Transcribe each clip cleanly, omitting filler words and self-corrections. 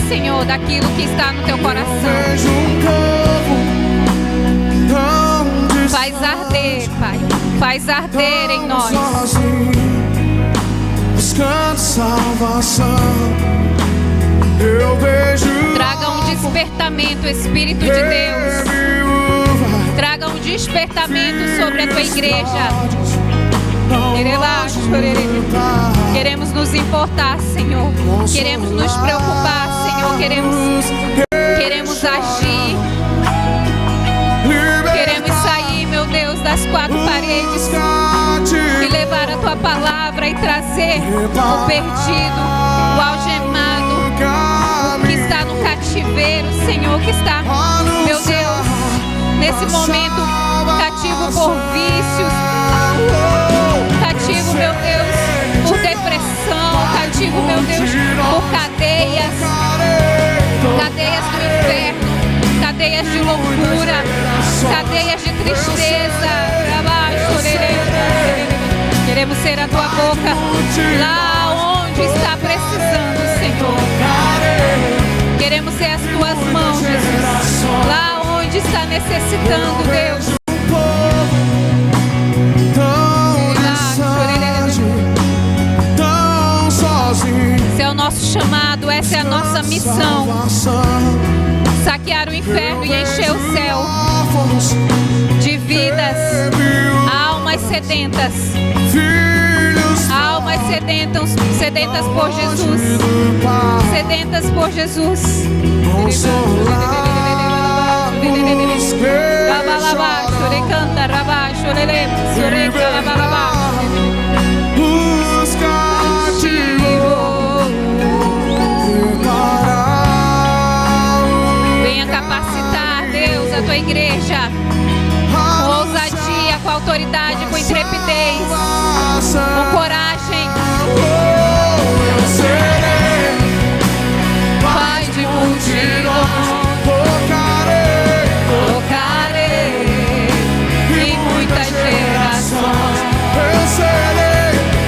Senhor, daquilo que está no teu coração. Faz arder, Pai. Faz arder em nós. Buscando salvação, eu vejo. Traga um despertamento, Espírito de Deus. Traga um despertamento sobre a tua igreja. Queremos nos importar, Senhor. Queremos nos preocupar, Senhor. Queremos agir. Queremos sair, meu Deus, das quatro paredes e levar a tua palavra e trazer o perdido, o algemado, o que está no cativeiro, Senhor, que está, meu Deus, nesse momento cativo por vícios, cativo, meu Deus, por depressão, cativo, meu Deus, por cadeias do inferno, cadeias de loucura, cadeias de tristeza. Queremos ser a tua boca lá onde está precisando, Senhor. Queremos ser as tuas mãos, Jesus, lá onde está necessitando, Deus. Esse é o nosso chamado, essa é a nossa missão. Saquear o inferno e encher o céu de vidas, almas sedentas, almas sedentas por Jesus, sedentas por Jesus. Venha capacitar, Deus, a tua igreja com ousadia, com autoridade, com intrepidez, com coragem. Eu serei Pai de multidões, tocarei em muitas gerações.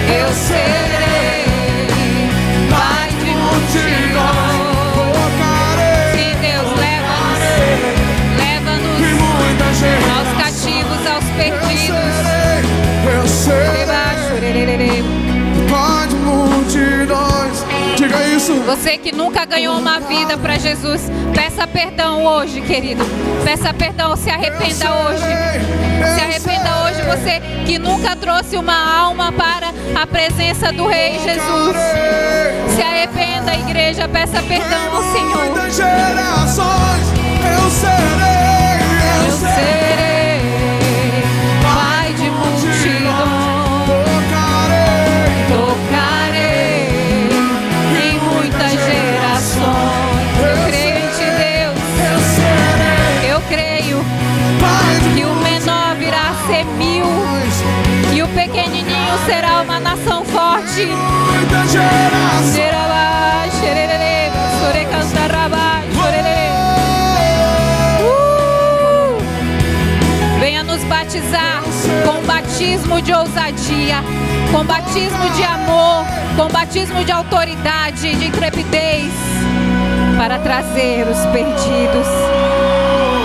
Eu serei Pai de multidões. Sim, Deus, leva-nos aos cativos, aos perdidos. Eu serei Pai de multidões. Diga isso. Você que nunca ganhou uma vida para Jesus, peça perdão hoje, querido. Peça perdão, se arrependa hoje. Se arrependa hoje, você que nunca trouxe uma alma para a presença do Rei Jesus. Se arrependa, igreja, peça perdão ao Senhor. Muitas gerações, eu serei Pai de multidões. Tocarei em muitas gerações. Eu creio em ti, Deus. Eu creio que o menor virá a ser 1000 e o pequenininho será uma nação forte. muitas gerações. Venha nos batizar com batismo de ousadia, com batismo de amor, com batismo de autoridade, de intrepidez, para trazer os perdidos.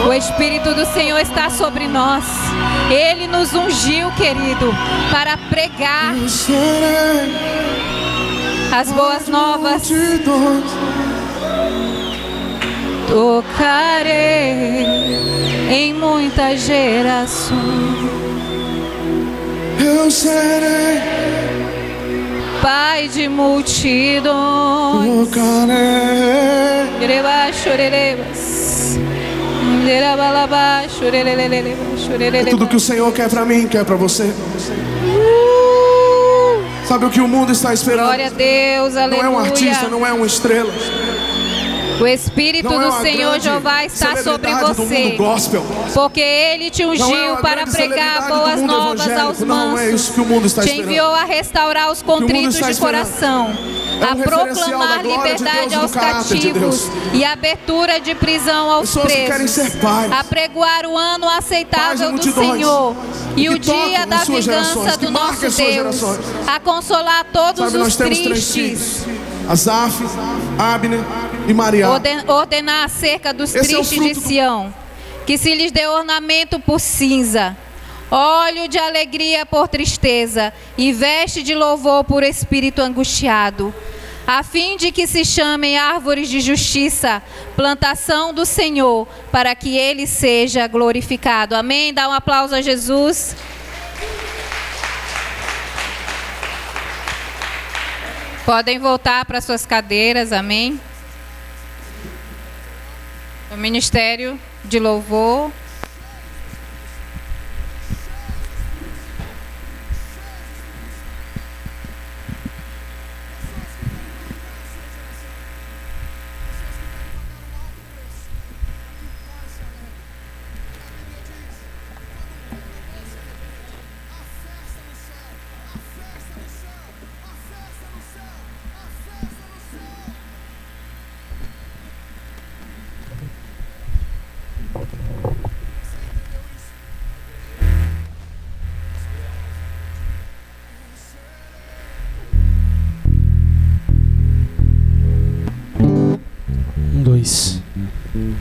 O Espírito do Senhor está sobre nós. Ele nos ungiu, querido, para pregar as boas novas. Tocarei em muitas gerações. Eu serei Pai de multidões. É tudo que o Senhor quer pra mim, quer pra você. Sabe o que o mundo está esperando? Glória a Deus, aleluia. Não é um artista, não é uma estrela. O Espírito do Senhor Jeová está sobre você, porque Ele te ungiu para pregar boas novas aos mansos, te enviou a restaurar os contritos de coração, a proclamar liberdade aos cativos e abertura de prisão aos presos, a pregoar o ano aceitável do Senhor e o dia da vingança do nosso Deus, a consolar todos os tristes, Asaf, Abner e Maria. Ordenar acerca dos tristes de Sião, que se lhes dê ornamento por cinza, óleo de alegria por tristeza e veste de louvor por espírito angustiado, a fim de que se chamem árvores de justiça, plantação do Senhor, para que Ele seja glorificado. Amém? Dá um aplauso a Jesus. Podem voltar para suas cadeiras, amém? O ministério de louvor.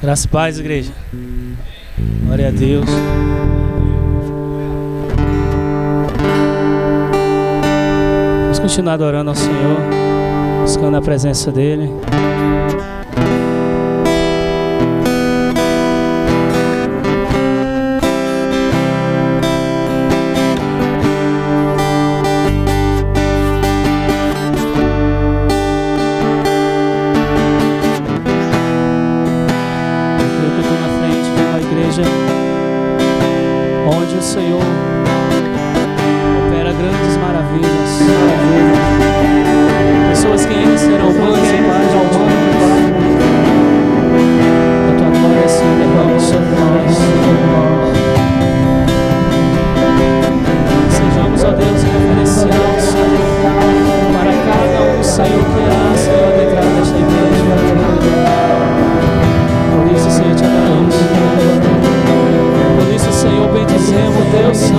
Graças e paz, igreja. Glória a Deus. Vamos continuar adorando ao Senhor, buscando a presença dEle. Onde o Senhor opera grandes maravilhas. Pessoas que ainda serão humanas e paz a tua glória se derrama sobre nós. Sejamos, ó Deus, referenciais para cada um, Senhor, que irá, Senhor, adentrar nesta igreja. Por isso, Senhor, te adoramos. Por isso, Senhor, bendizemos, Deus Santo.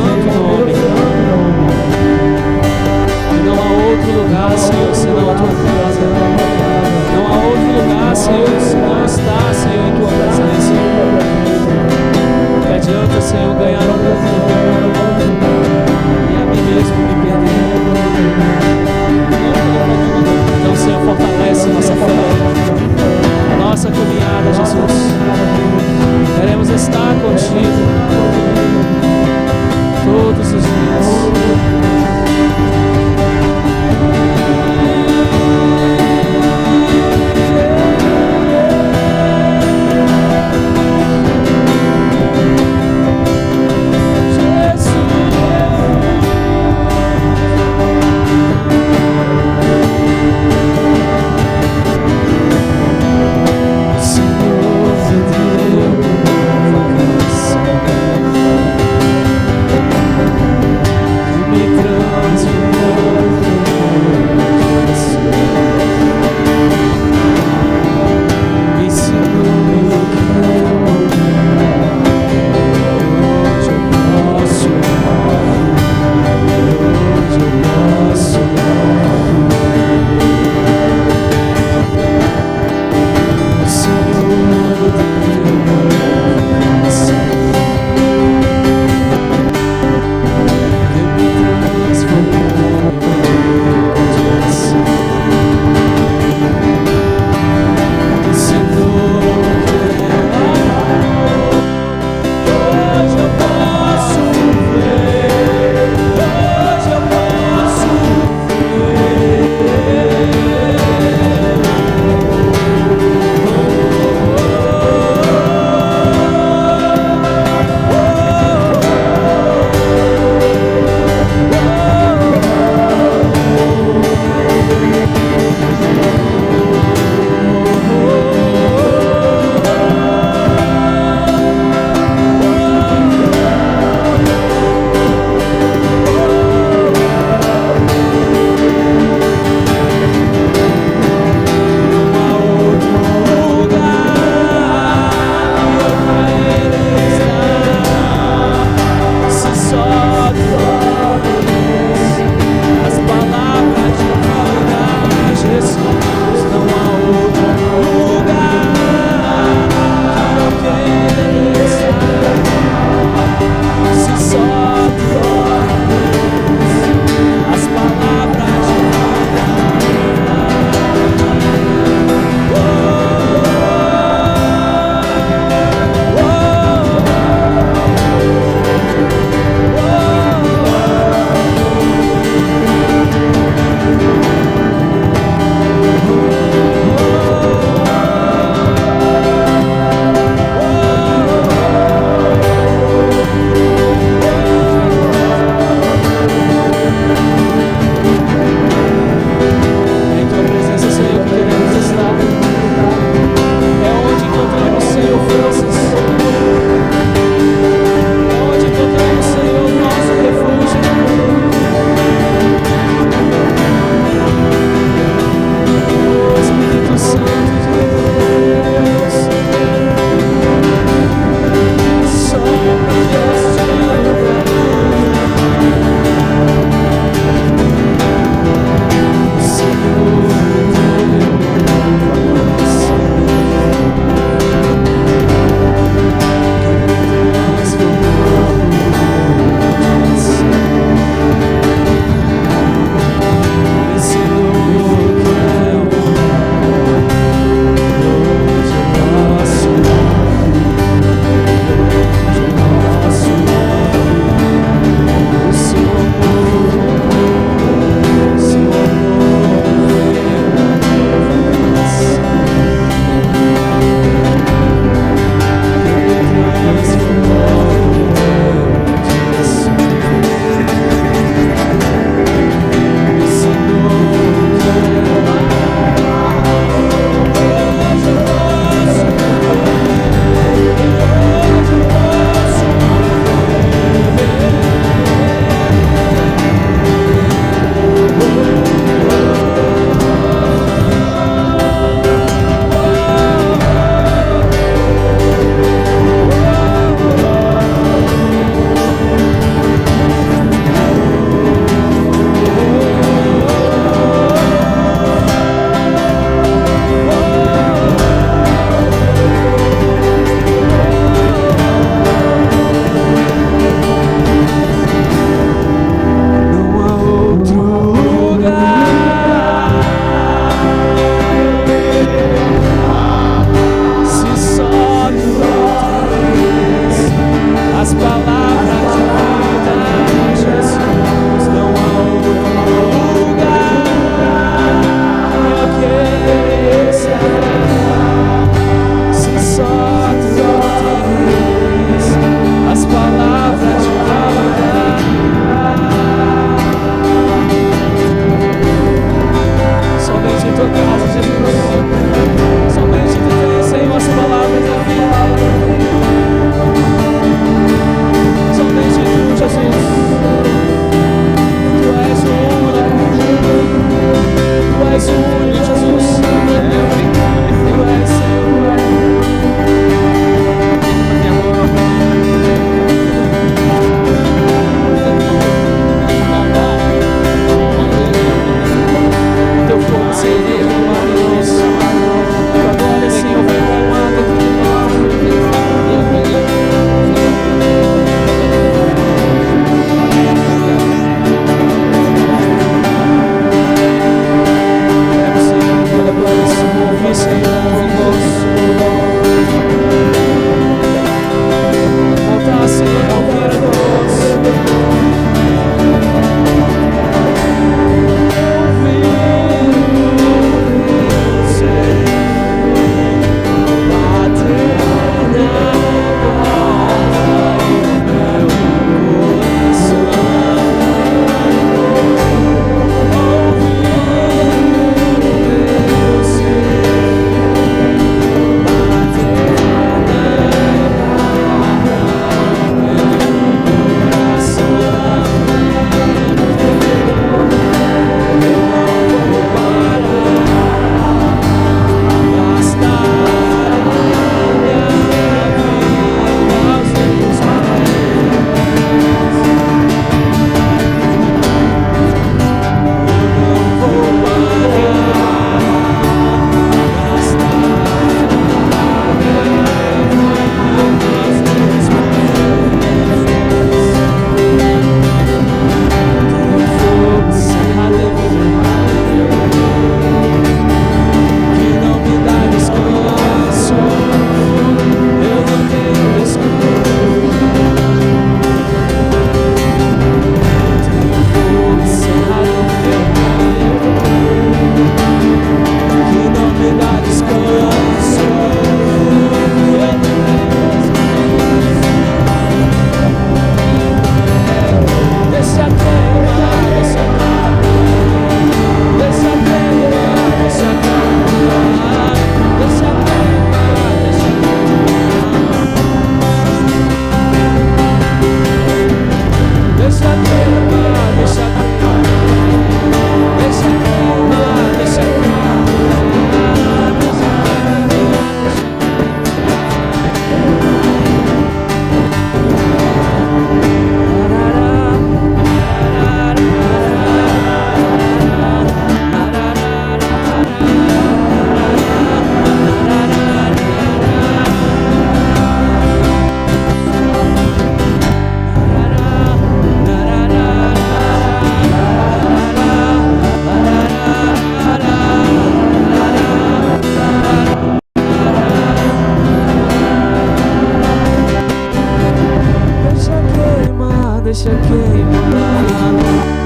deixa queimar,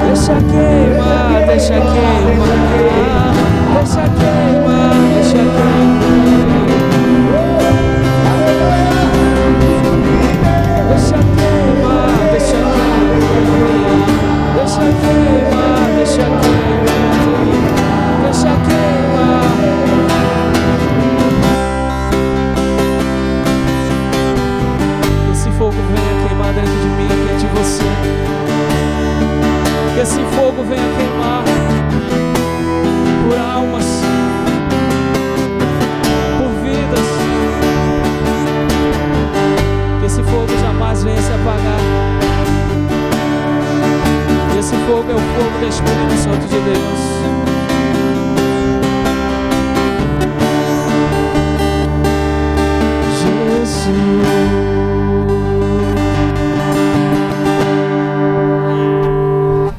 deixa queimar, deixa queimar, deixa queimar, deixa queimar. Deixa queimar, deixa queimar, deixa queimar, deixa queimar, deixa queimar. Esse fogo venha queimar dentro de mim, dentro de você. Que esse fogo venha queimar por almas, por vidas. Que esse fogo jamais venha se apagar. E esse fogo é o fogo do Espírito Santo de Deus.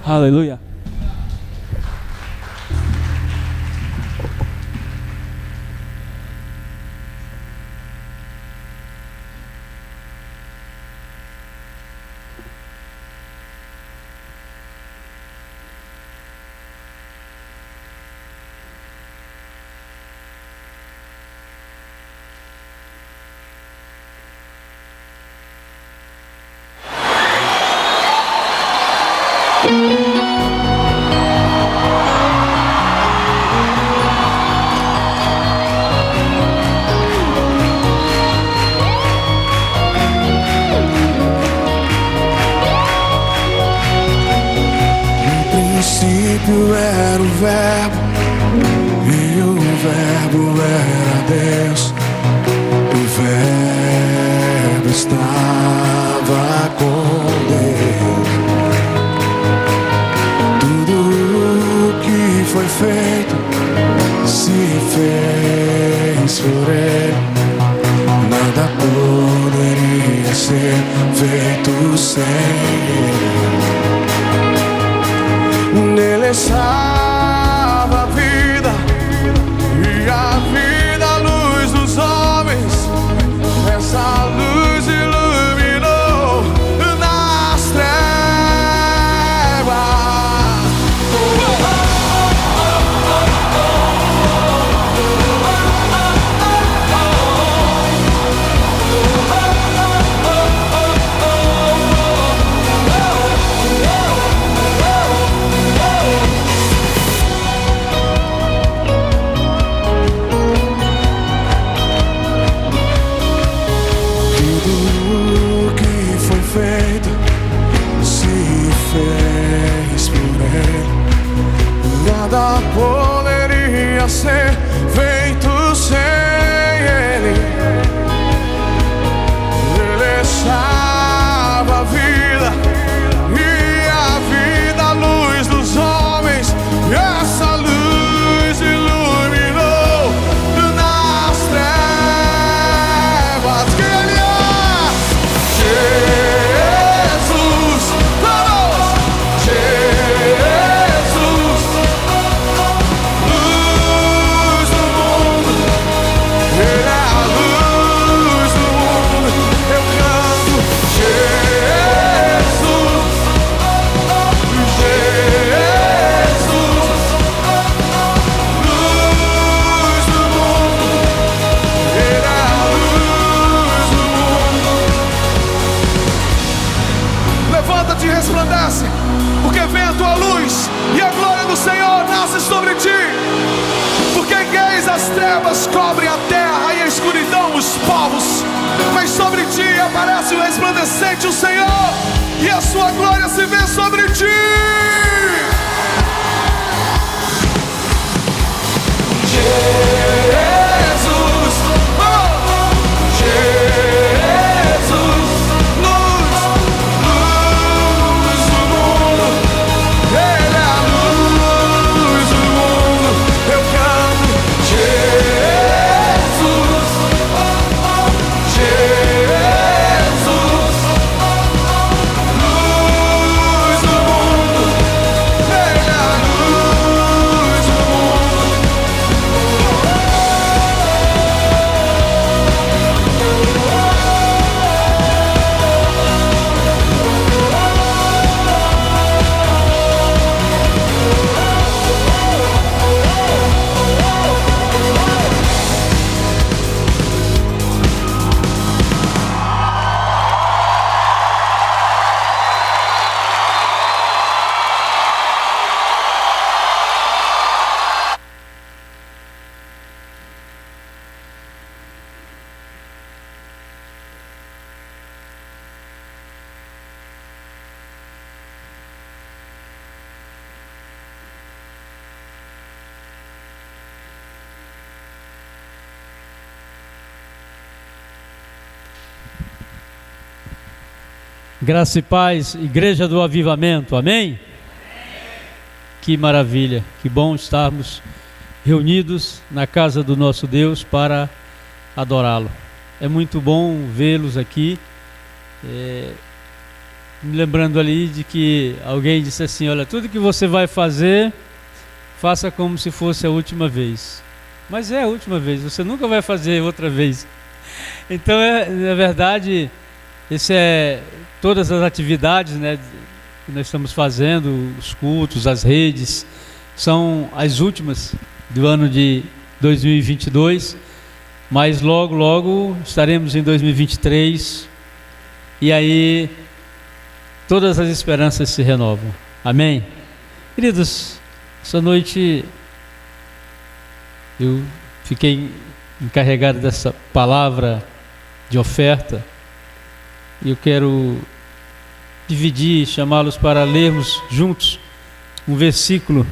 Aleluia. Era o Verbo, e o Verbo era Deus. O Verbo estava com Deus. Tudo que foi feito se fez por Ele. Nada poderia ser feito sem Ele. Nele estava a vida, e a vida, a luz dos homens. Essa luz iluminou nas trevas. Nada poderia ser feito sem Ele. Ele estava a vida, e a vida, a luz dos homens. E essa luz iluminou nas trevas. Que Ele é Jesus, vamos! Levanta-te e resplandece, porque vem a tua luz, e a glória do Senhor nasce sobre ti. Porque eis as trevas cobrem a terra, e a escuridão os povos, mas sobre ti aparece o resplandecente, o Senhor, e a sua glória se vê sobre ti. Jesus, oh, Jesus, luz, luz do mundo. Ele é a luz do mundo. Eu canto Jesus, Jesus, luz do mundo. Graça e paz, Igreja do Avivamento, amém? Que maravilha, que bom estarmos reunidos na casa do nosso Deus para adorá-lo. É muito bom vê-los aqui, me lembrando ali de que alguém disse assim: olha, tudo que você vai fazer, faça como se fosse a última vez. Mas é a última vez, você nunca vai fazer outra vez. Então, na verdade, todas as atividades, né, que nós estamos fazendo, os cultos, as redes, são as últimas do ano de 2022, mas logo, logo estaremos em 2023, e aí todas as esperanças se renovam, amém? Queridos, essa noite eu fiquei encarregado dessa palavra de oferta, e eu quero dividir, chamá-los para lermos juntos um versículo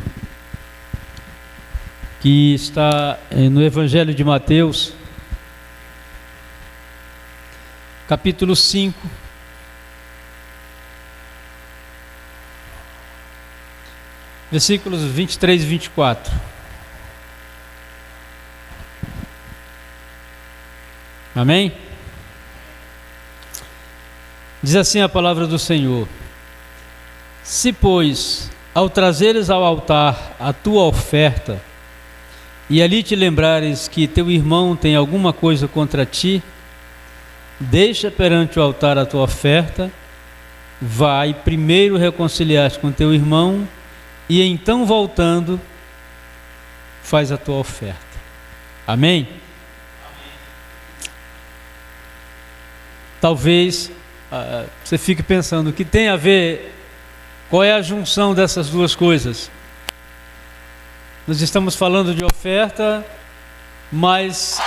que está no Evangelho de Mateus, capítulo 5, versículos 23 e 24. Amém? Diz assim a palavra do Senhor: se, pois, ao trazeres ao altar a tua oferta, e ali te lembrares que teu irmão tem alguma coisa contra ti, deixa perante o altar a tua oferta, vai primeiro reconciliar-te com teu irmão, e então voltando, faz a tua oferta. Amém? Talvez você fique pensando, o que tem a ver, qual é a junção dessas duas coisas? Nós estamos falando de oferta, mas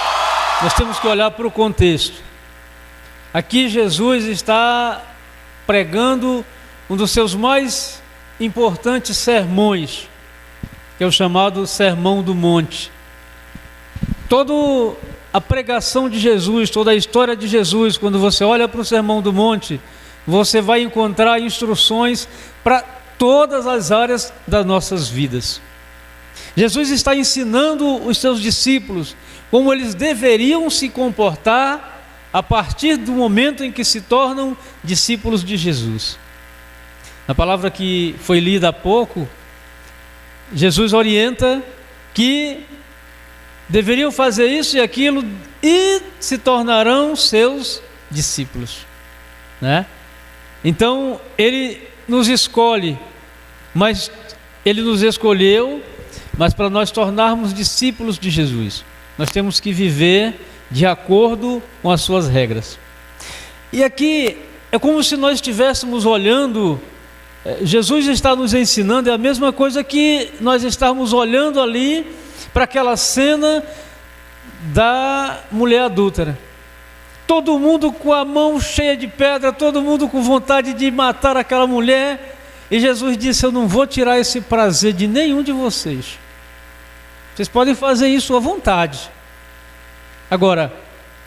nós temos que olhar para o contexto. Aqui Jesus está pregando um dos seus mais importantes sermões, que é o chamado Sermão do Monte. Toda a pregação de Jesus, toda a história de Jesus, quando você olha para o Sermão do Monte, você vai encontrar instruções para todas as áreas das nossas vidas. Jesus está ensinando os seus discípulos como eles deveriam se comportar a partir do momento em que se tornam discípulos de Jesus. Na palavra que foi lida há pouco, Jesus orienta que deveriam fazer isso e aquilo e se tornarão seus discípulos, né? Então ele nos escolhe, mas ele nos escolheu, mas para nós tornarmos discípulos de Jesus, nós temos que viver de acordo com as suas regras. E aqui é como se nós estivéssemos olhando, Jesus está nos ensinando, é a mesma coisa que nós estamos olhando ali para aquela cena da mulher adúltera. Todo mundo com a mão cheia de pedra, todo mundo com vontade de matar aquela mulher, e Jesus disse: eu não vou tirar esse prazer de nenhum de vocês. Vocês podem fazer isso à vontade. Agora,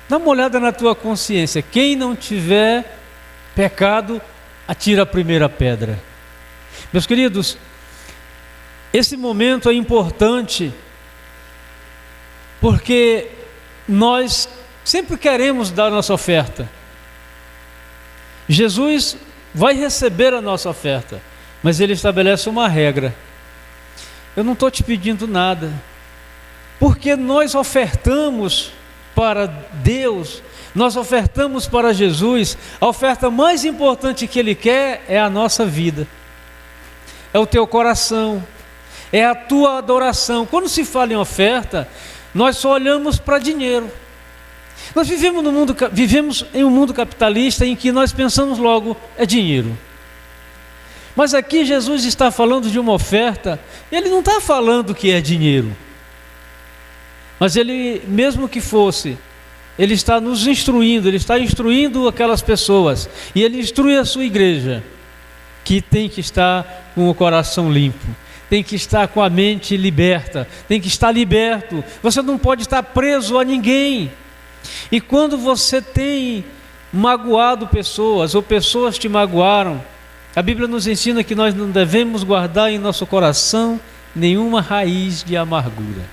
dá uma olhada na tua consciência. Quem não tiver pecado, atira a primeira pedra. Meus queridos, esse momento é importante, porque nós sempre queremos dar a nossa oferta. Jesus vai receber a nossa oferta, mas Ele estabelece uma regra: eu não estou te pedindo nada, porque nós ofertamos para Deus, nós ofertamos para Jesus. A oferta mais importante que Ele quer é a nossa vida, é o teu coração, é a tua adoração. Quando se fala em oferta, nós só olhamos para dinheiro. Nós vivemos em um mundo capitalista em que nós pensamos logo, é dinheiro. Mas aqui Jesus está falando de uma oferta, Ele não está falando que é dinheiro, mas Ele, mesmo que fosse, Ele está nos instruindo, Ele está instruindo aquelas pessoas, e Ele instrui a sua igreja, que tem que estar com o coração limpo, tem que estar com a mente liberta, tem que estar liberto. Você não pode estar preso a ninguém. E quando você tem magoado pessoas, ou pessoas te magoaram, a Bíblia nos ensina que nós não devemos guardar em nosso coração nenhuma raiz de amargura.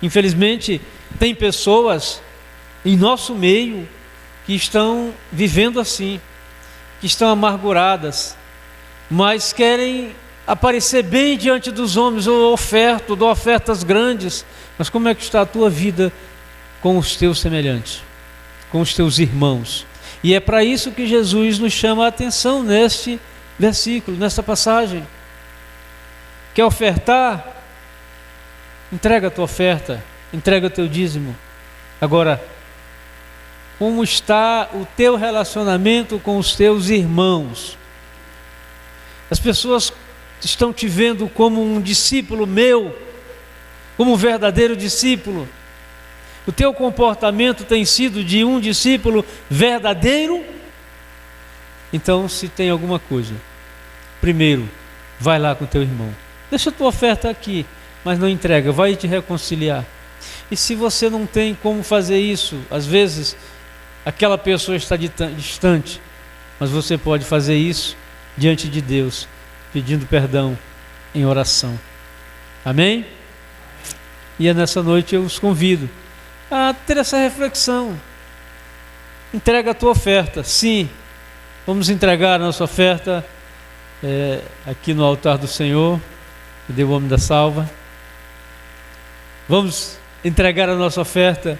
Infelizmente, tem pessoas em nosso meio que estão vivendo assim, que estão amarguradas, mas querem aparecer bem diante dos homens, ou dão ofertas grandes. Mas como é que está a tua vida com os teus semelhantes, com os teus irmãos? E é para isso que Jesus nos chama a atenção neste versículo, nesta passagem. Quer ofertar? Entrega a tua oferta, entrega o teu dízimo. Agora, como está o teu relacionamento com os teus irmãos? As pessoas estão te vendo como um discípulo meu, como um verdadeiro discípulo? O teu comportamento tem sido de um discípulo verdadeiro? Então, se tem alguma coisa, primeiro, vai lá com teu irmão. Deixa a tua oferta aqui, mas não entrega, vai te reconciliar. E se você não tem como fazer isso, às vezes aquela pessoa está distante, mas você pode fazer isso diante de Deus, pedindo perdão em oração. Amém? E é nessa noite eu os convido a ter essa reflexão. Entrega a tua oferta. Sim, vamos entregar a nossa oferta aqui no altar do Senhor. Cadê o homem da salva? Vamos entregar a nossa oferta,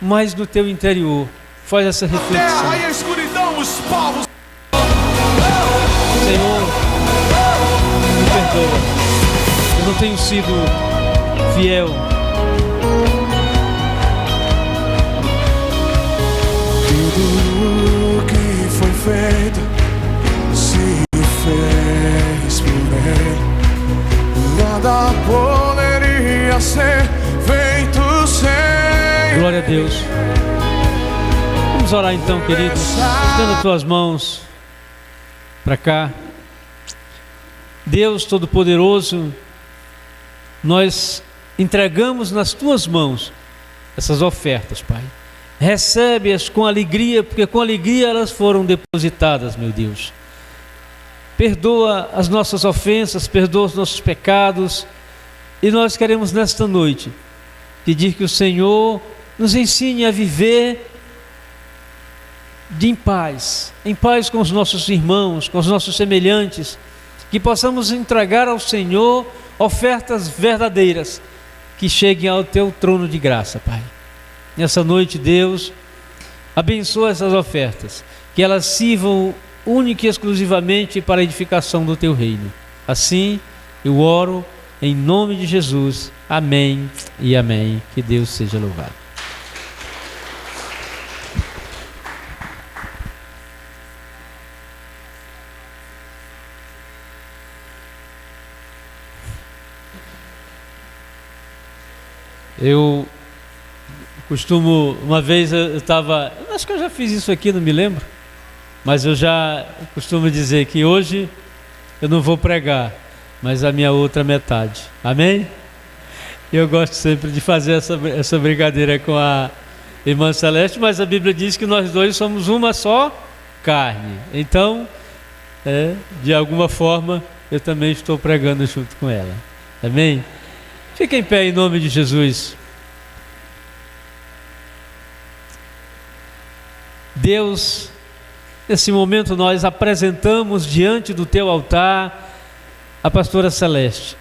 mas no teu interior. Faz essa reflexão. A terra e a escuridão, os povos. Senhor, me perdoa. Eu não tenho sido fiel. Tudo que foi feito se fez por Ele. Nada poderia ser feito sem. Glória a Deus. Vamos orar então, queridos. Estenda tuas mãos para cá. Deus Todo-Poderoso, nós entregamos nas tuas mãos essas ofertas, Pai. Recebe-as com alegria, porque com alegria elas foram depositadas, meu Deus. Perdoa as nossas ofensas, perdoa os nossos pecados. E nós queremos nesta noite pedir que o Senhor nos ensine a viver em paz com os nossos irmãos, com os nossos semelhantes, que possamos entregar ao Senhor ofertas verdadeiras, que cheguem ao teu trono de graça, Pai. Nessa noite, Deus, abençoa essas ofertas, que elas sirvam única e exclusivamente para a edificação do teu reino. Assim, eu oro em nome de Jesus. Amém e amém. Que Deus seja louvado. Eu costumo, uma vez eu estava, acho que eu já fiz isso aqui, não me lembro, mas eu já costumo dizer que hoje eu não vou pregar, mas a minha outra metade. Amém? Eu gosto sempre de fazer essa brincadeira com a irmã Celeste, mas a Bíblia diz que nós dois somos uma só carne. Então, de alguma forma, eu também estou pregando junto com ela. Amém? Fica em pé em nome de Jesus. Deus, nesse momento nós apresentamos diante do teu altar a pastora Celeste.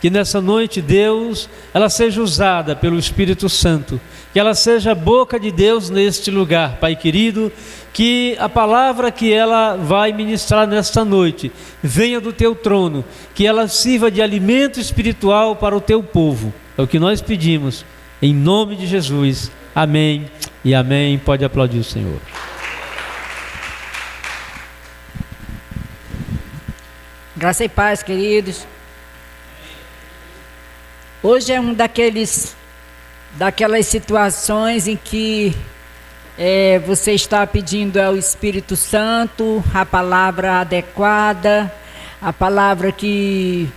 Que nessa noite, Deus, ela seja usada pelo Espírito Santo, que ela seja a boca de Deus neste lugar, Pai querido, que a palavra que ela vai ministrar nesta noite venha do teu trono, que ela sirva de alimento espiritual para o teu povo. É o que nós pedimos, em nome de Jesus. Amém e amém. Pode aplaudir o Senhor. Graça e paz, queridos. Hoje é daquelas situações em que você está pedindo ao Espírito Santo a palavra adequada, a palavra que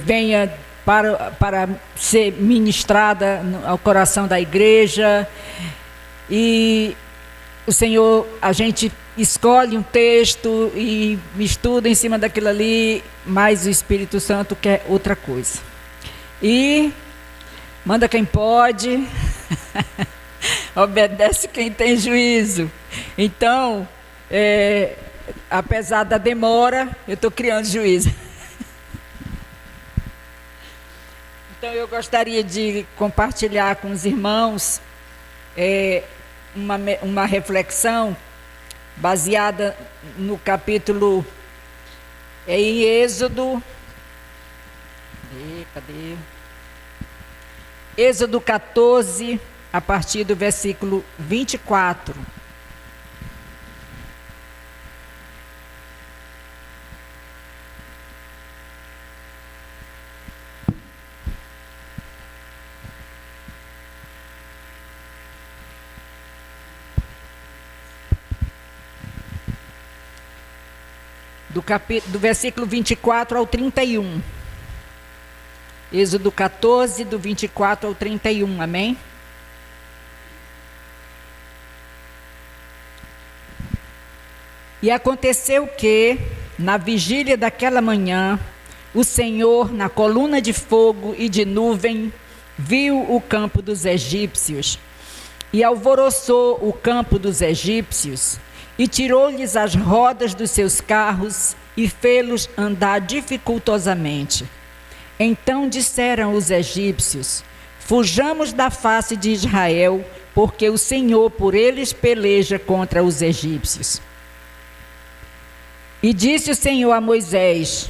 venha para ser ministrada ao coração da igreja. E o Senhor, a gente escolhe um texto e estuda em cima daquilo ali, mas o Espírito Santo quer outra coisa. E manda quem pode, obedece quem tem juízo. Então, apesar da demora, eu estou criando juízo. Então eu gostaria de compartilhar com os irmãos uma reflexão baseada no capítulo em Êxodo. Cadê? Êxodo 14, a partir do versículo 24. Do versículo 24 ao 31. Êxodo 14, do 24 ao 31, amém? E aconteceu que, na vigília daquela manhã, o Senhor, na coluna de fogo e de nuvem, viu o campo dos egípcios, e alvoroçou o campo dos egípcios, e tirou-lhes as rodas dos seus carros, e fê-los andar dificultosamente. Então disseram os egípcios: fujamos da face de Israel, porque o Senhor por eles peleja contra os egípcios. E disse o Senhor a Moisés: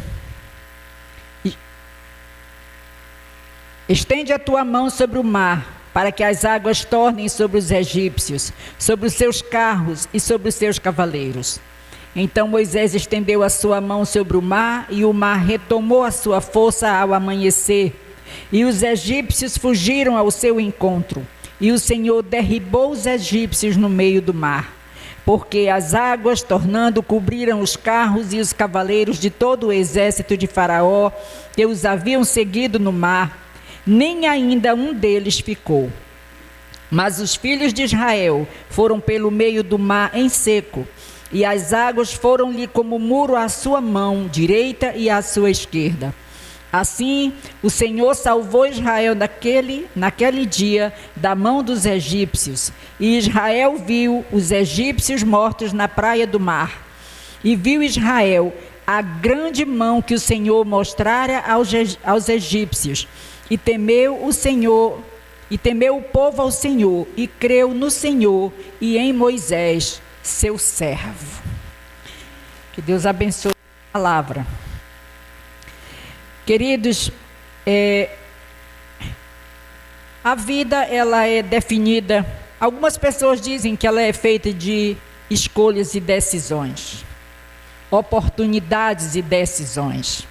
estende a tua mão sobre o mar, para que as águas tornem sobre os egípcios, sobre os seus carros e sobre os seus cavaleiros. Então Moisés estendeu a sua mão sobre o mar, e o mar retomou a sua força ao amanhecer. E os egípcios fugiram ao seu encontro, e o Senhor derribou os egípcios no meio do mar, porque as águas, tornando, cobriram os carros e os cavaleiros de todo o exército de Faraó, que os haviam seguido no mar. Nem ainda um deles ficou. Mas os filhos de Israel foram pelo meio do mar em seco, e as águas foram-lhe como muro à sua mão direita e à sua esquerda. Assim, o Senhor salvou Israel naquele dia da mão dos egípcios. E Israel viu os egípcios mortos na praia do mar. E viu Israel a grande mão que o Senhor mostrara aos egípcios. E temeu o Senhor, e temeu o povo ao Senhor, e creu no Senhor e em Moisés, seu servo. Que Deus abençoe a palavra. Queridos, a vida ela é definida, algumas pessoas dizem que ela é feita de escolhas e decisões, oportunidades e decisões.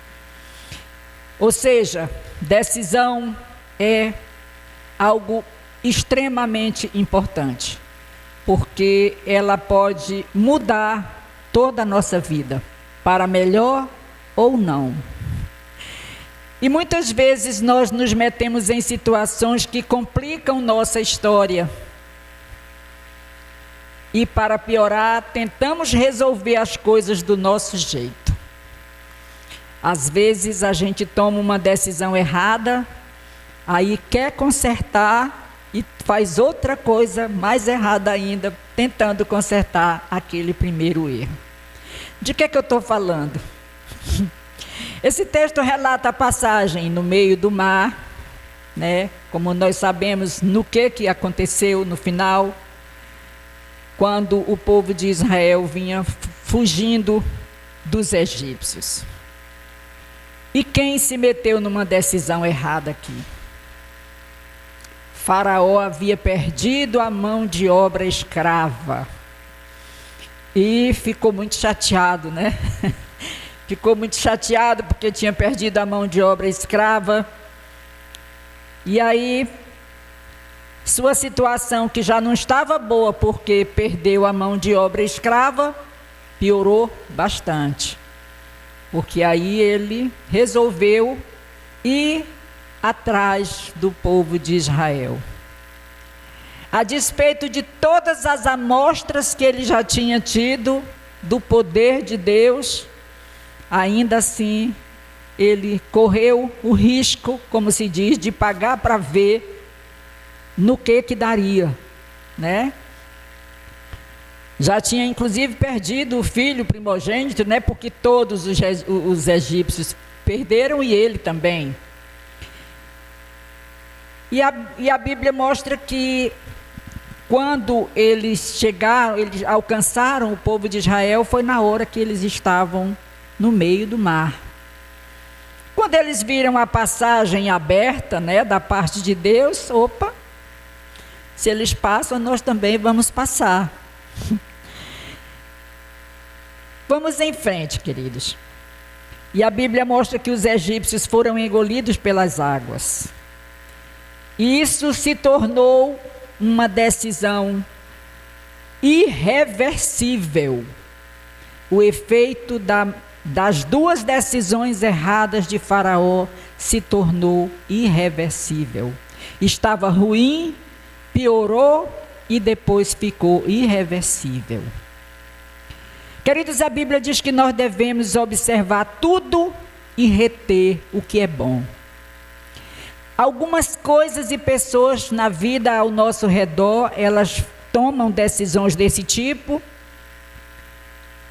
Ou seja, decisão é algo extremamente importante, porque ela pode mudar toda a nossa vida, para melhor ou não. E muitas vezes nós nos metemos em situações que complicam nossa história. E para piorar, tentamos resolver as coisas do nosso jeito. Às vezes a gente toma uma decisão errada, aí quer consertar e faz outra coisa mais errada ainda, tentando consertar aquele primeiro erro. De que eu estou falando? Esse texto relata a passagem no meio do mar, né? Como nós sabemos no que aconteceu no final, quando o povo de Israel vinha fugindo dos egípcios. E quem se meteu numa decisão errada aqui? Faraó havia perdido a mão de obra escrava. E ficou muito chateado, né? Ficou muito chateado porque tinha perdido a mão de obra escrava. E aí, sua situação, que já não estava boa porque perdeu a mão de obra escrava, piorou bastante. Porque aí ele resolveu ir atrás do povo de Israel. A despeito de todas as amostras que ele já tinha tido do poder de Deus, ainda assim, ele correu o risco, como se diz, de pagar para ver no que daria, né? Já tinha inclusive perdido o filho primogênito, né? Porque todos os egípcios perderam e ele também. E a Bíblia mostra que quando eles chegaram, eles alcançaram o povo de Israel, foi na hora que eles estavam no meio do mar. Quando eles viram a passagem aberta, né, da parte de Deus, opa, se eles passam, nós também vamos passar. Vamos em frente, queridos. E a Bíblia mostra que os egípcios foram engolidos pelas águas. Isso se tornou uma decisão irreversível. O efeito das duas decisões erradas de Faraó se tornou irreversível. Estava ruim, piorou e depois ficou irreversível. Queridos, a Bíblia diz que nós devemos observar tudo e reter o que é bom. Algumas coisas e pessoas na vida ao nosso redor, elas tomam decisões desse tipo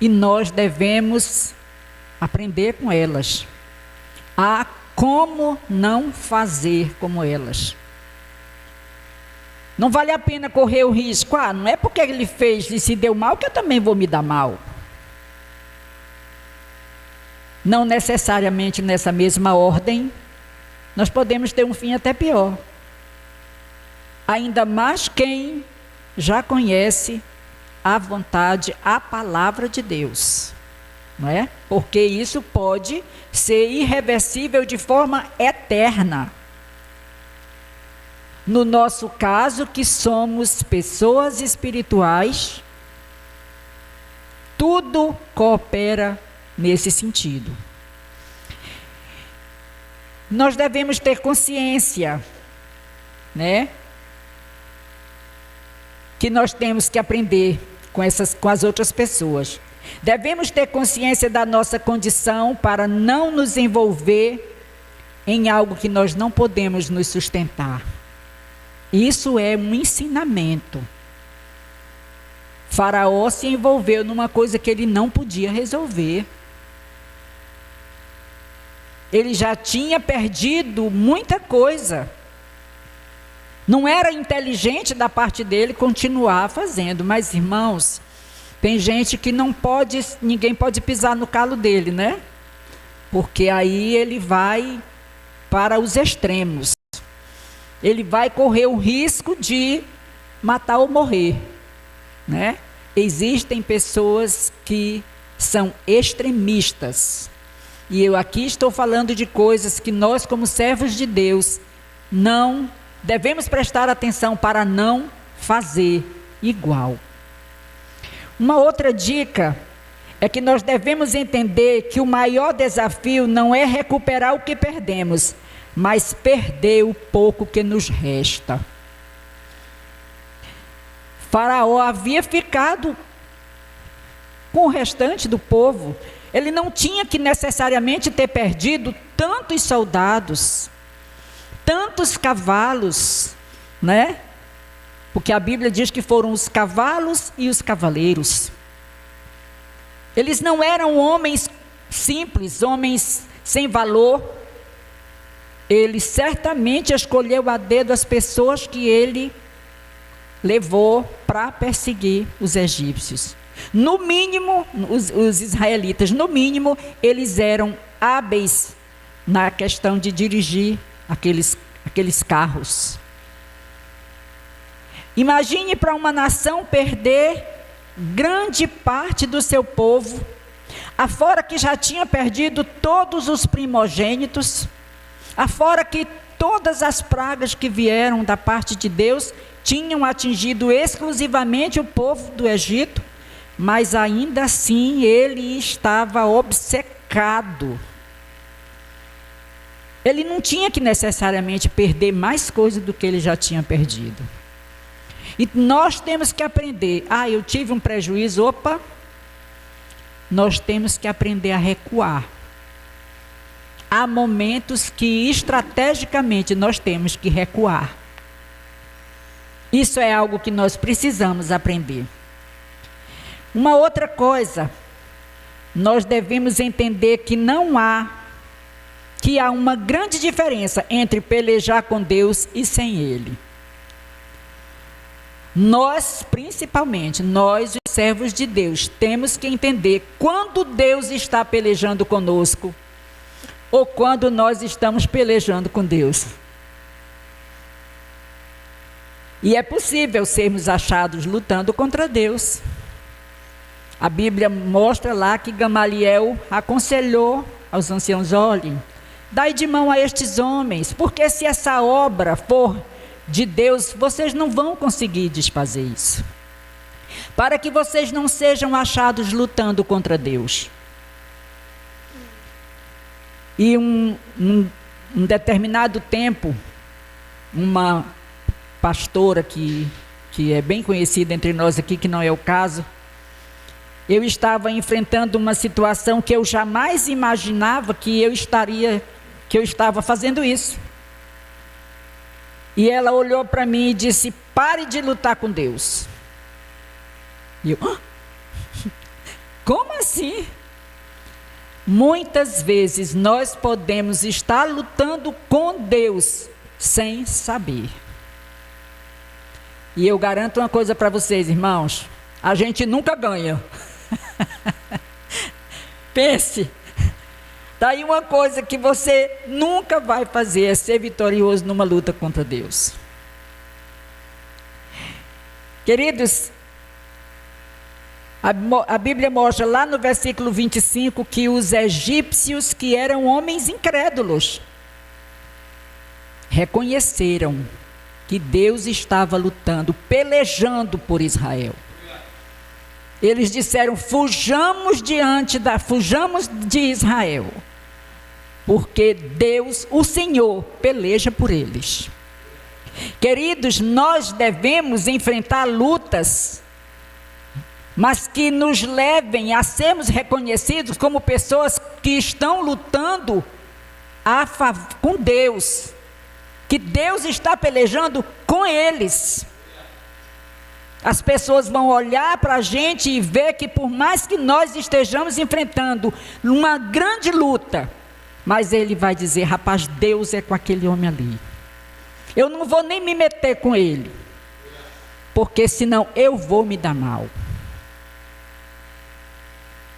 e nós devemos aprender com elas a como não fazer como elas. Não vale a pena correr o risco, não é porque ele fez e se deu mal que eu também vou me dar mal. Não necessariamente nessa mesma ordem, nós podemos ter um fim até pior. Ainda mais quem já conhece a vontade, a palavra de Deus. Não é? Porque isso pode ser irreversível de forma eterna. No nosso caso, que somos pessoas espirituais, tudo coopera nesse sentido. Nós devemos ter consciência, né? Que nós temos que aprender com as outras pessoas. Devemos ter consciência da nossa condição para não nos envolver em algo que nós não podemos nos sustentar. Isso é um ensinamento. Faraó se envolveu numa coisa que ele não podia resolver. Ele já tinha perdido muita coisa. Não era inteligente da parte dele continuar fazendo. Mas, irmãos, tem gente que ninguém pode pisar no calo dele, né? Porque aí ele vai para os extremos. Ele vai correr o risco de matar ou morrer, né? Existem pessoas que são extremistas. E eu aqui estou falando de coisas que nós, como servos de Deus, não devemos prestar atenção para não fazer igual. Uma outra dica é que nós devemos entender que o maior desafio não é recuperar o que perdemos, mas perder o pouco que nos resta. Faraó havia ficado com o restante do povo. Ele não tinha que necessariamente ter perdido tantos soldados, tantos cavalos, né? Porque a Bíblia diz que foram os cavalos e os cavaleiros. Eles não eram homens simples, homens sem valor. Ele certamente escolheu a dedo as pessoas que ele levou para perseguir os egípcios. No mínimo, os israelitas, no mínimo, eles eram hábeis na questão de dirigir aqueles carros. Imagine para uma nação perder grande parte do seu povo, afora que já tinha perdido todos os primogênitos, afora que todas as pragas que vieram da parte de Deus tinham atingido exclusivamente o povo do Egito, mas ainda assim ele estava obcecado. Ele não tinha que necessariamente perder mais coisa do que ele já tinha perdido. E nós temos que aprender. Eu tive um prejuízo, opa. Nós temos que aprender a recuar. Há momentos que estrategicamente nós temos que recuar. Isso é algo que nós precisamos aprender. Uma outra coisa, nós devemos entender que há uma grande diferença entre pelejar com Deus e sem Ele. Nós, principalmente, nós, os servos de Deus, temos que entender quando Deus está pelejando conosco ou quando nós estamos pelejando com Deus. E é possível sermos achados lutando contra Deus. A Bíblia mostra lá que Gamaliel aconselhou aos anciãos: olhem, dai de mão a estes homens, porque se essa obra for de Deus, vocês não vão conseguir desfazer isso. Para que vocês não sejam achados lutando contra Deus. E um determinado tempo, uma pastora que é bem conhecida entre nós aqui, que não é o caso, eu estava enfrentando uma situação que eu jamais imaginava que eu estava fazendo isso. E ela olhou para mim e disse: pare de lutar com Deus. E eu: como assim? Muitas vezes nós podemos estar lutando com Deus sem saber. E eu garanto uma coisa para vocês, irmãos: a gente nunca ganha. Pense, daí uma coisa que você nunca vai fazer é ser vitorioso numa luta contra Deus. Queridos, a Bíblia mostra lá no versículo 25 que os egípcios, que eram homens incrédulos, reconheceram que Deus estava lutando, pelejando por Israel. Eles disseram: fujamos de Israel, porque Deus, o Senhor, peleja por eles. Queridos, nós devemos enfrentar lutas, mas que nos levem a sermos reconhecidos como pessoas que estão lutando com Deus, que Deus está pelejando com eles. As pessoas vão olhar para a gente e ver que, por mais que nós estejamos enfrentando uma grande luta, mas ele vai dizer: rapaz, Deus é com aquele homem ali. Eu não vou nem me meter com ele, porque senão eu vou me dar mal.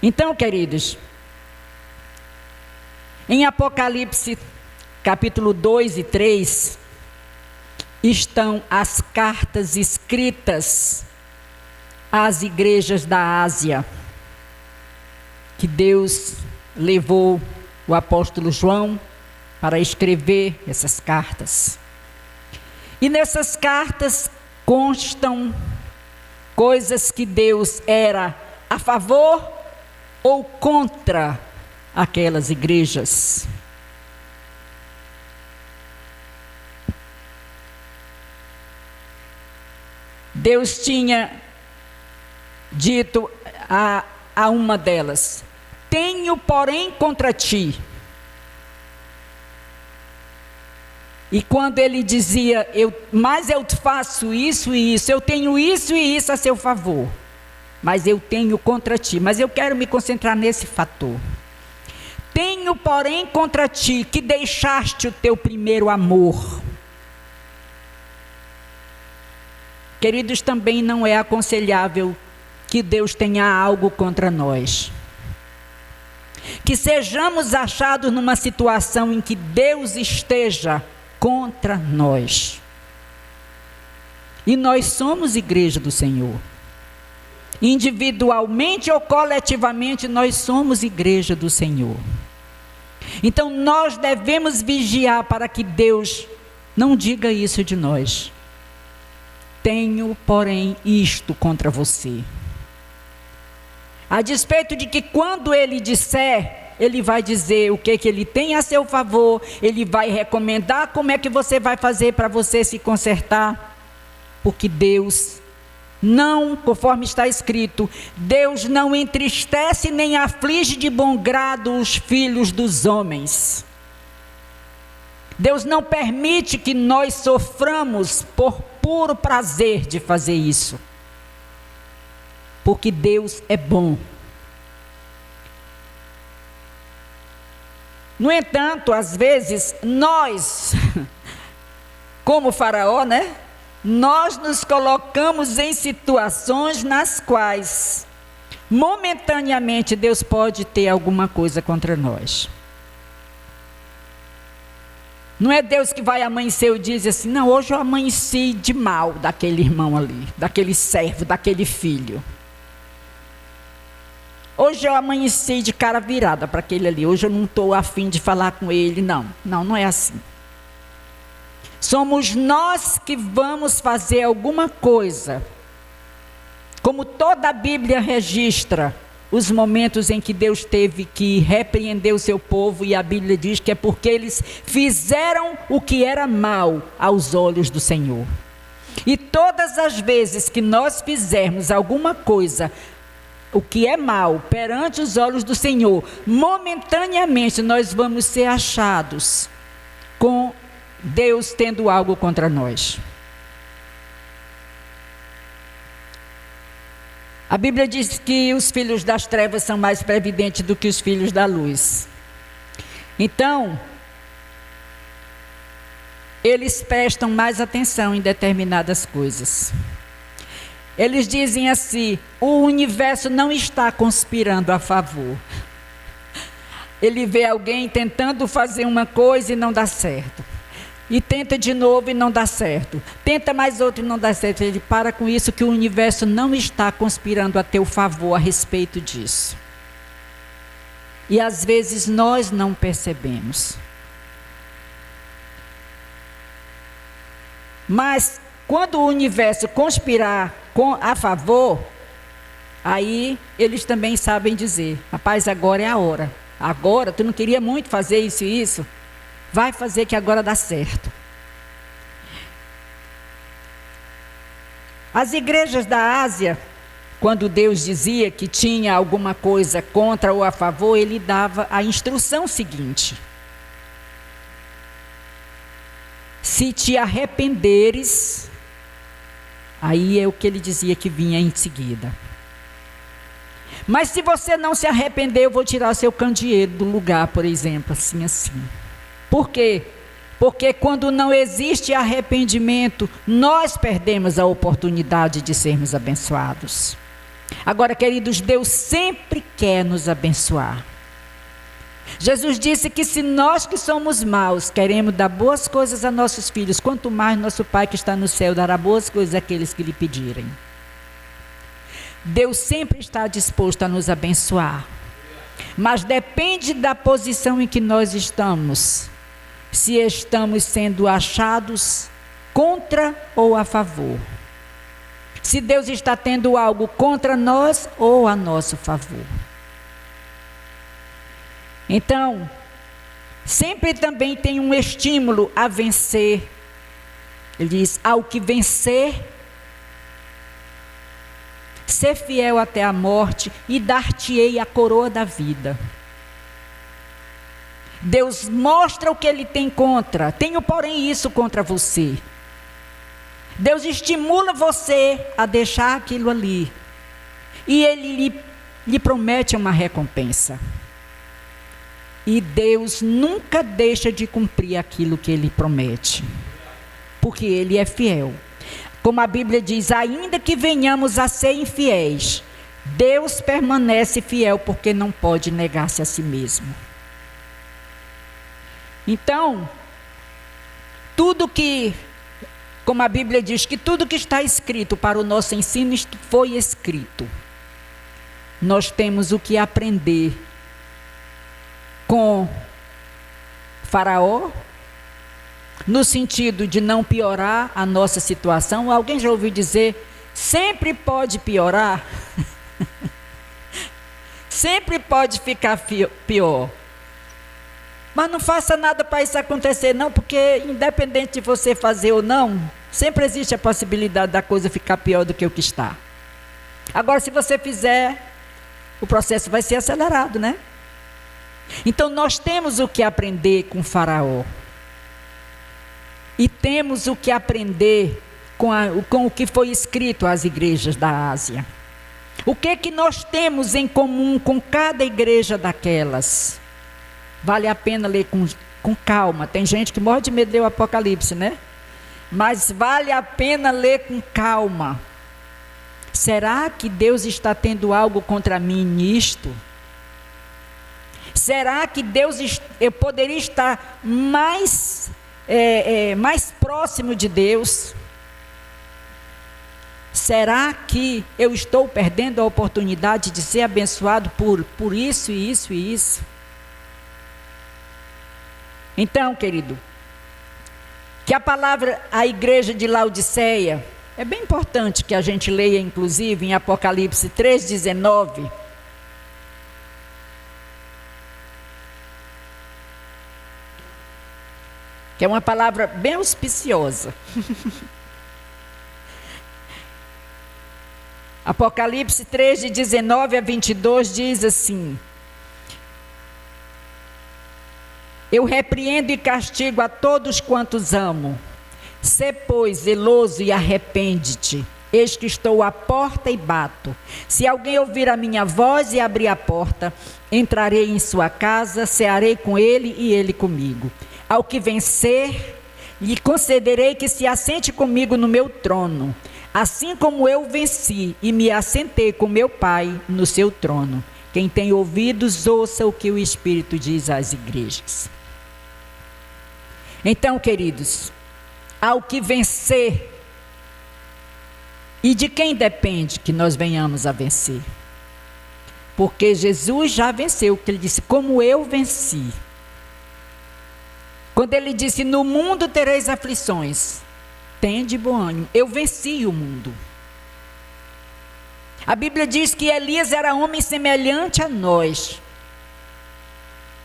Então, queridos, em Apocalipse capítulo 2 e 3, estão as cartas escritas às igrejas da Ásia, que Deus levou o apóstolo João para escrever essas cartas. E nessas cartas constam coisas que Deus era a favor ou contra aquelas igrejas. Deus tinha dito a uma delas: tenho, porém, contra ti. E quando ele dizia: mas eu faço isso e isso, eu tenho isso e isso a seu favor, mas eu tenho contra ti. Mas eu quero me concentrar nesse fator. Tenho, porém, contra ti que deixaste o teu primeiro amor. Queridos, também não é aconselhável que Deus tenha algo contra nós. Que sejamos achados numa situação em que Deus esteja contra nós. E nós somos igreja do Senhor. Individualmente ou coletivamente, nós somos igreja do Senhor. Então nós devemos vigiar para que Deus não diga isso de nós. Tenho, porém, isto contra você. A despeito de que quando ele disser, ele vai dizer o que ele tem a seu favor, ele vai recomendar como é que você vai fazer para você se consertar. porque Deus não, conforme está escrito, Deus não entristece nem aflige de bom grado os filhos dos homens. Deus não permite que nós soframos por puro prazer de fazer isso, porque Deus é bom. No entanto, às vezes, nós, como Faraó, né? Nós nos colocamos em situações nas quais, momentaneamente, Deus pode ter alguma coisa contra nós. Não é Deus que vai amanhecer e diz assim, não, hoje eu amanheci de mal daquele irmão ali, daquele servo, daquele filho. Hoje eu amanheci de cara virada para aquele ali, hoje eu não estou a fim de falar com ele, não é assim. Somos nós que vamos fazer alguma coisa, como toda a Bíblia registra, os momentos em que Deus teve que repreender o seu povo, e a Bíblia diz que é porque eles fizeram o que era mal aos olhos do Senhor. E todas as vezes que nós fizermos alguma coisa, o que é mal perante os olhos do Senhor, momentaneamente nós vamos ser achados com Deus tendo algo contra nós. A Bíblia diz que os filhos das trevas são mais previdentes do que os filhos da luz. Então, eles prestam mais atenção em determinadas coisas. Eles dizem assim, o universo não está conspirando a favor. Ele vê alguém tentando fazer uma coisa e não dá certo. E tenta de novo e não dá certo. Tenta mais outro e não dá certo. Ele para com isso, que o universo não está conspirando a teu favor a respeito disso. E às vezes nós não percebemos. Mas quando o universo conspirar a favor, aí eles também sabem dizer, rapaz, agora é a hora. Agora, tu não queria muito fazer isso e isso? Vai fazer que agora dá certo. As igrejas da Ásia, quando Deus dizia que tinha alguma coisa contra ou a favor, ele dava a instrução seguinte: se te arrependeres, aí é o que ele dizia que vinha em seguida. Mas se você não se arrepender, eu vou tirar o seu candeeiro do lugar, por exemplo, assim. Por quê? Porque quando não existe arrependimento, nós perdemos a oportunidade de sermos abençoados. Agora, queridos, Deus sempre quer nos abençoar. Jesus disse que se nós que somos maus queremos dar boas coisas a nossos filhos, quanto mais nosso Pai que está no céu dará boas coisas àqueles que lhe pedirem. Deus sempre está disposto a nos abençoar. Mas depende da posição em que nós estamos. Se estamos sendo achados contra ou a favor. Se Deus está tendo algo contra nós ou a nosso favor. Então, sempre também tem um estímulo a vencer. Ele diz, ao que vencer, ser fiel até a morte e dar-te-ei a coroa da vida. Deus mostra o que Ele tem contra. Tenho, porém, isso contra você. Deus estimula você a deixar aquilo ali. E Ele lhe promete uma recompensa. E Deus nunca deixa de cumprir aquilo que Ele promete. Porque Ele é fiel. Como a Bíblia diz, ainda que venhamos a ser infiéis, Deus permanece fiel porque não pode negar-se a si mesmo. Então, tudo que, como a Bíblia diz, que tudo que está escrito para o nosso ensino foi escrito. Nós temos o que aprender com Faraó, no sentido de não piorar a nossa situação. Alguém já ouviu dizer, sempre pode piorar? Sempre pode ficar pior. Mas não faça nada para isso acontecer não, porque independente de você fazer ou não, Sempre existe a possibilidade da coisa ficar pior do que o que está. Agora, se você fizer, o processo vai ser acelerado, né? Então, nós temos o que aprender com Faraó. E temos o que aprender com o que foi escrito às igrejas da Ásia. O que nós temos em comum com cada igreja daquelas? Vale a pena ler com calma. Tem gente que morre de medo de ler o Apocalipse, né? Mas vale a pena ler com calma. Será que Deus está tendo algo contra mim nisto? Será que eu poderia estar mais próximo de Deus? Será que eu estou perdendo a oportunidade de ser abençoado por isso e isso e isso? Então, querido, que a palavra à igreja de Laodiceia, é bem importante que a gente leia, inclusive, em Apocalipse 3,19. Que é uma palavra bem auspiciosa. Apocalipse 3, de 19 a 22, diz assim: eu repreendo e castigo a todos quantos amo. Sê, pois, zeloso e arrepende-te. Eis que estou à porta e bato. Se alguém ouvir a minha voz e abrir a porta, entrarei em sua casa, cearei com ele e ele comigo. Ao que vencer, lhe concederei que se assente comigo no meu trono, assim como eu venci e me assentei com meu Pai no seu trono. Quem tem ouvidos, ouça o que o Espírito diz às igrejas. Então, queridos, ao que vencer, e de quem depende que nós venhamos a vencer? Porque Jesus já venceu, porque ele disse, como eu venci. Quando ele disse, no mundo tereis aflições, tende bom ânimo, eu venci o mundo. A Bíblia diz que Elias era homem semelhante a nós.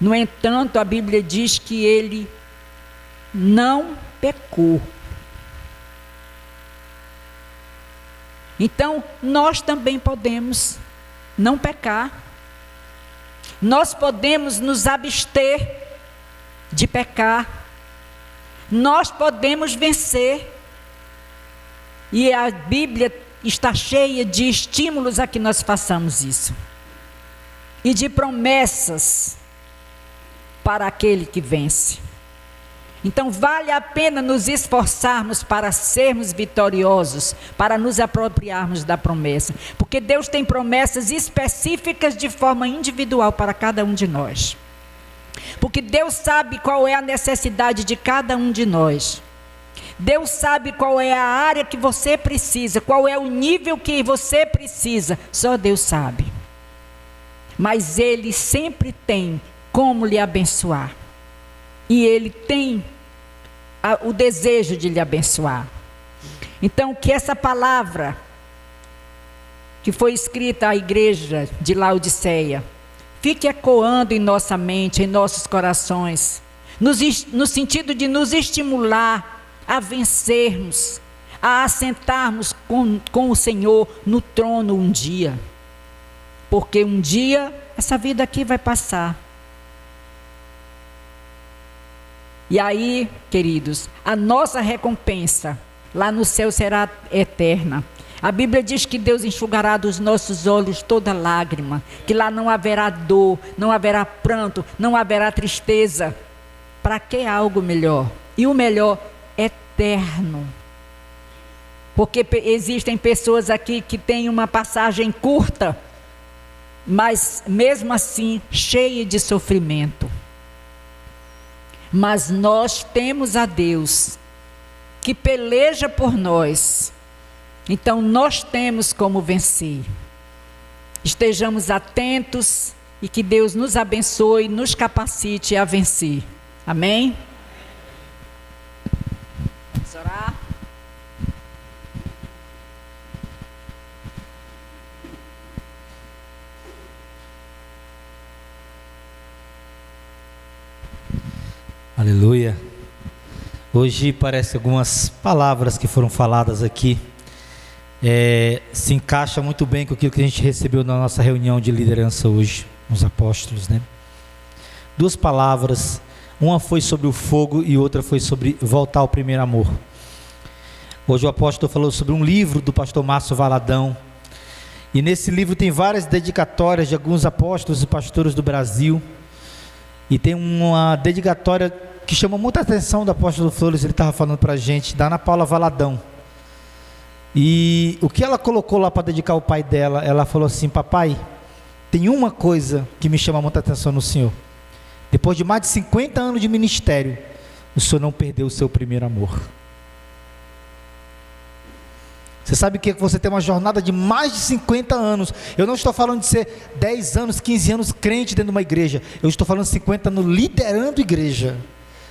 No entanto, a Bíblia diz que ele não pecou. Então, nós também podemos não pecar. Nós podemos nos abster de pecar. Nós podemos vencer. E a Bíblia está cheia de estímulos a que nós façamos isso. E de promessas para aquele que vence. Então vale a pena nos esforçarmos para sermos vitoriosos, para nos apropriarmos da promessa. Porque Deus tem promessas específicas de forma individual para cada um de nós. Porque Deus sabe qual é a necessidade de cada um de nós. Deus sabe qual é a área que você precisa, qual é o nível que você precisa. Só Deus sabe. Mas Ele sempre tem como lhe abençoar. E Ele tem o desejo de lhe abençoar. Então, que essa palavra que foi escrita à igreja de Laodiceia fique ecoando em nossa mente, em nossos corações, no sentido de nos estimular a vencermos, a assentarmos com o Senhor no trono um dia. Porque um dia essa vida aqui vai passar. E aí, queridos, a nossa recompensa lá no céu será eterna. A Bíblia diz que Deus enxugará dos nossos olhos toda lágrima, que lá não haverá dor, não haverá pranto, não haverá tristeza. Para que algo melhor? E o melhor, eterno. Porque existem pessoas aqui que têm uma passagem curta, mas mesmo assim cheia de sofrimento. Mas nós temos a Deus que peleja por nós. Então nós temos como vencer. Estejamos atentos e que Deus nos abençoe, nos capacite a vencer. Amém? Vamos orar. Aleluia. Hoje parece que algumas palavras que foram faladas aqui se encaixa muito bem com aquilo que a gente recebeu na nossa reunião de liderança hoje, os apóstolos, né? 2 palavras, uma foi sobre o fogo e outra foi sobre voltar ao primeiro amor. Hoje o apóstolo falou sobre um livro do pastor Márcio Valadão, e nesse livro tem várias dedicatórias de alguns apóstolos e pastores do Brasil, e tem uma dedicatória que chamou muita atenção do apóstolo Flores. Ele estava falando para a gente, da Ana Paula Valadão, e o que ela colocou lá para dedicar ao pai dela, ela falou assim: papai, tem uma coisa que me chama muita atenção no senhor, depois de mais de 50 anos de ministério, o senhor não perdeu o seu primeiro amor. Você sabe que você tem uma jornada de mais de 50 anos. Eu não estou falando de ser 10 anos, 15 anos crente dentro de uma igreja. Eu estou falando de 50 anos liderando igreja.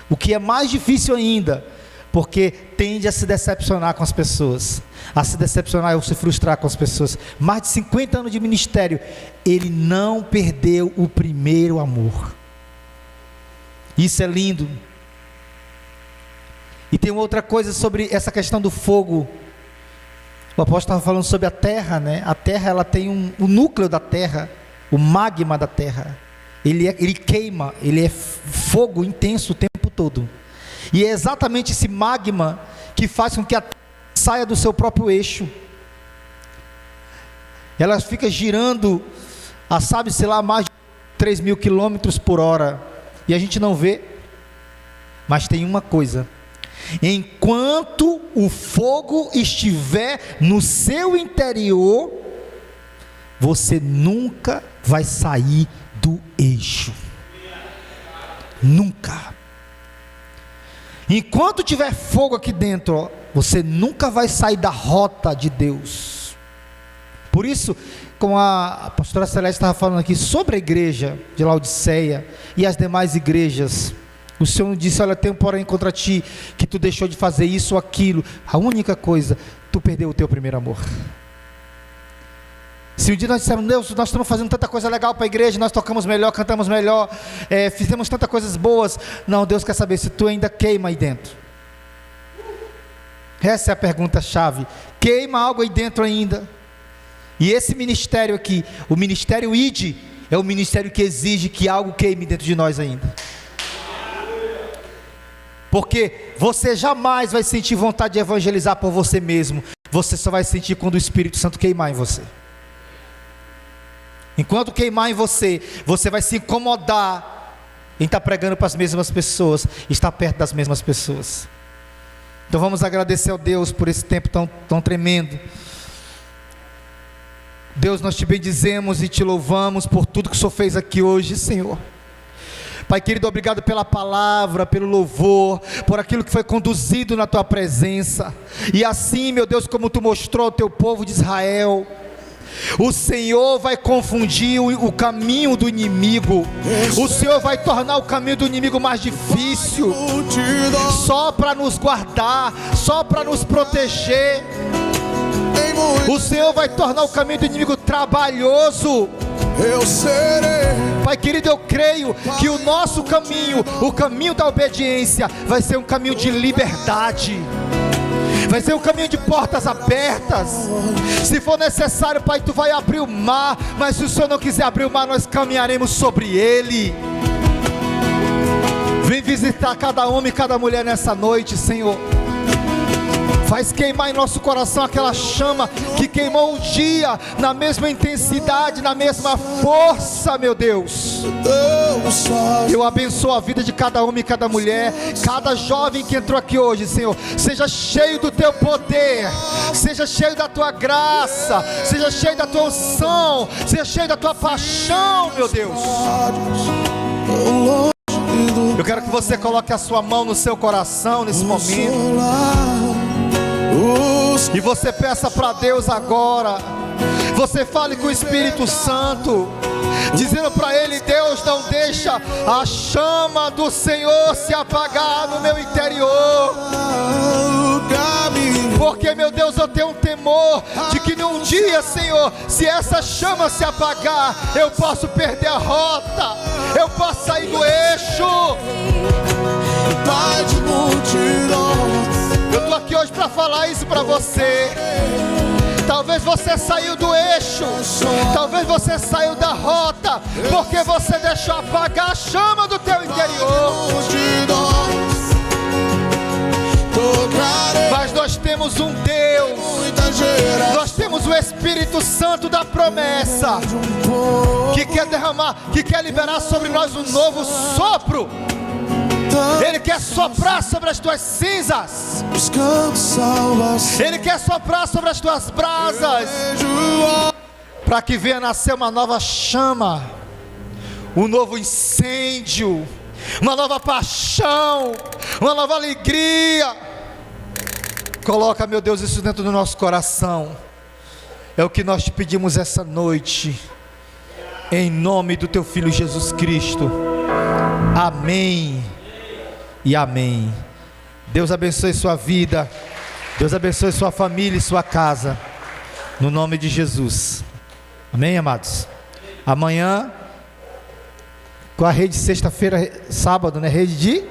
O que é mais difícil ainda, porque tende a se decepcionar com as pessoas, a se decepcionar ou se frustrar com as pessoas. Mais de 50 anos de ministério, ele não perdeu o primeiro amor. Isso é lindo. E tem outra coisa sobre essa questão do fogo. O apóstolo estava falando sobre a terra, né? A terra, ela tem o núcleo da terra, o magma da terra. Ele queima, ele é fogo intenso o tempo todo. E é exatamente esse magma que faz com que a terra saia do seu próprio eixo. Ela fica girando a, sabe-se lá, mais de 3.000 quilômetros por hora. E a gente não vê. Mas tem uma coisa: enquanto o fogo estiver no seu interior, você nunca vai sair do eixo. Nunca. Enquanto tiver fogo aqui dentro, você nunca vai sair da rota de Deus. Por isso, como a pastora Celeste estava falando aqui sobre a igreja de Laodiceia e as demais igrejas, o Senhor disse: olha, tenho porém contra ti, que tu deixou de fazer isso ou aquilo. A única coisa, tu perdeu o teu primeiro amor. Se um dia nós dissermos: Deus, nós estamos fazendo tanta coisa legal para a igreja, nós tocamos melhor, cantamos melhor, fizemos tantas coisas boas. Não, Deus quer saber se tu ainda queima aí dentro. Essa é a pergunta-chave. Queima algo aí dentro ainda? E esse ministério aqui, o ministério ID, é o ministério que exige que algo queime dentro de nós ainda. Porque você jamais vai sentir vontade de evangelizar por você mesmo. Você só vai sentir quando o Espírito Santo queimar em você. Enquanto queimar em você, você vai se incomodar em estar pregando para as mesmas pessoas, estar perto das mesmas pessoas. Então vamos agradecer ao Deus por esse tempo tão tremendo. Deus, nós te bendizemos e te louvamos por tudo que o Senhor fez aqui hoje, Senhor. Pai querido, obrigado pela palavra, pelo louvor, por aquilo que foi conduzido na tua presença. E assim, meu Deus, como tu mostrou ao teu povo de Israel, o Senhor vai confundir o caminho do inimigo. O Senhor vai tornar o caminho do inimigo mais difícil, só para nos guardar, só para nos proteger. O Senhor vai tornar o caminho do inimigo trabalhoso. Pai querido, eu creio que o nosso caminho, o caminho da obediência, vai ser um caminho de liberdade, vai ser um caminho de portas abertas. Se for necessário, Pai, tu vai abrir o mar, mas se o Senhor não quiser abrir o mar, nós caminharemos sobre ele. Vem visitar cada homem e cada mulher nessa noite, Senhor. Faz queimar em nosso coração aquela chama que queimou um dia, na mesma intensidade, na mesma força, meu Deus. Eu abençoo a vida de cada homem e cada mulher, cada jovem que entrou aqui hoje, Senhor. Seja cheio do teu poder, seja cheio da tua graça, seja cheio da tua unção, seja cheio da tua paixão, meu Deus. Eu quero que você coloque a sua mão no seu coração nesse momento. E você peça para Deus agora. Você fale com o Espírito Santo, dizendo para Ele: Deus, não deixa a chama do Senhor se apagar no meu interior. Porque, meu Deus, eu tenho um temor de que num dia, Senhor, se essa chama se apagar, eu posso perder a rota, eu posso sair do eixo. Pai de multidões. Eu estou aqui hoje para falar isso para você. Talvez você saiu do eixo, talvez você saiu da rota, porque você deixou apagar a chama do teu interior. Mas nós temos um Deus, nós temos o Espírito Santo da promessa, que quer derramar, que quer liberar sobre nós um novo sopro. Ele quer soprar sobre as tuas cinzas, Ele quer soprar sobre as tuas brasas, para que venha nascer uma nova chama, um novo incêndio, uma nova paixão, uma nova alegria. Coloca, meu Deus, isso dentro do nosso coração. É o que nós te pedimos essa noite, em nome do teu Filho Jesus Cristo. Amém e amém. Deus abençoe sua vida, Deus abençoe sua família e sua casa, no nome de Jesus. Amém, amados? Amanhã, com a rede sexta-feira, sábado, né? Rede de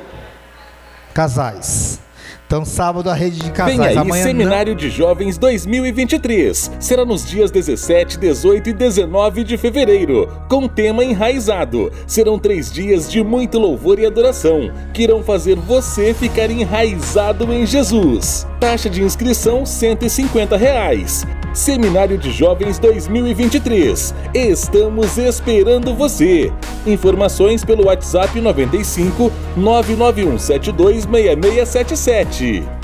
casais. Então, sábado, a rede de casais. Vem aí, amanhã, Seminário de Jovens 2023. Será nos dias 17, 18 e 19 de fevereiro, com tema enraizado. Serão 3 dias de muito louvor e adoração, que irão fazer você ficar enraizado em Jesus. Taxa de inscrição R$ 150. Seminário de Jovens 2023. Estamos esperando você. Informações pelo WhatsApp 95 991726677.